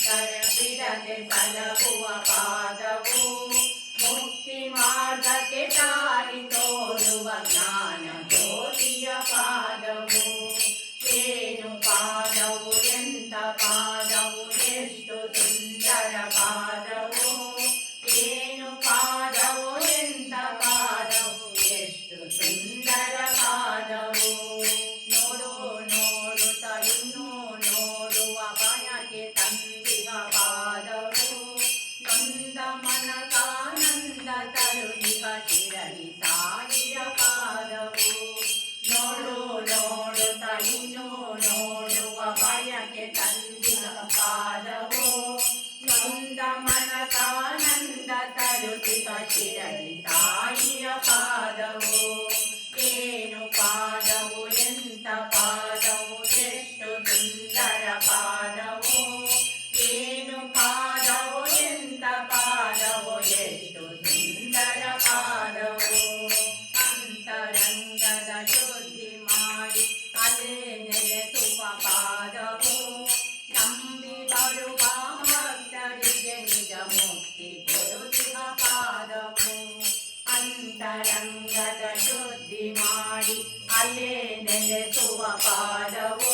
ಬಿಡದೆ ಸಲಹುವ ಪಾದವು ಮುಕ್ತಿ ಮಾರ್ಗಕ್ಕೆ ದಾರಿ ತೋರುವ ಜ್ಞಾನ ಜ್ಯೋತಿಯ ಪಾದವು. ಏನು ಪಾದವು ಎಂತ ಪಾದವು ಎಷ್ಟು ಸುಂದರ ಪಾದವು. ಏನು ಪಾದವು ಎಂತ ಪಾದವು ಎಷ್ಟು ಸುಂದರ ಪಾದವು. ನೋಡು ನೋಡುತ್ತ ಇನ್ನೂ ನೋಡುವ ಬಯಕೆ ತಂದಿಗ ಪಾದವು. ನೊಂದ ಮನಕಾನಂದ ತರುಣಿಗ ಶಿರಡಿ ಸಾಯಿಯ ಪಾದವು. ನೋಡು ನೋಡುತ್ತ ಇನ್ನೂ ನೋಡುವ ಬಯಕೆ ತಂದಿಗ ಪಾದವು. ನೊಂದ ಮನಕಾನಂದ ತರುಣಿಗ ಶಿರಡಿ ಸಾಯಿಯ ಪಾದವು. ಏನು ಪಾದವು ಎಂತ ಪಾದವು ಎಷ್ಟು ಸುಂದರ ಪಾದವು. ಏನು ಪಾದವು ಎಂತ ಪಾದವು ಎಷ್ಟು ಸುಂದರ ಪಾದವು. ಅಂತರಂಗದ ಶುದ್ಧಿ ಮಾಡಿ ಅಲೆ ನೆಲೆಸುವ ಪಾದವು. ನಂಬಿ ಬರುವ ಭಕ್ತರಿಗೆ ನಿಜ ಮುಕ್ತಿ ಕೊಡುತ್ತಿಹ ಪಾದವು. ಅಂತರಂಗದ ಶುದ್ಧಿ ಮಾಡಿ ಅಲೆ ನೆಲೆಸುವ ಪಾದವು.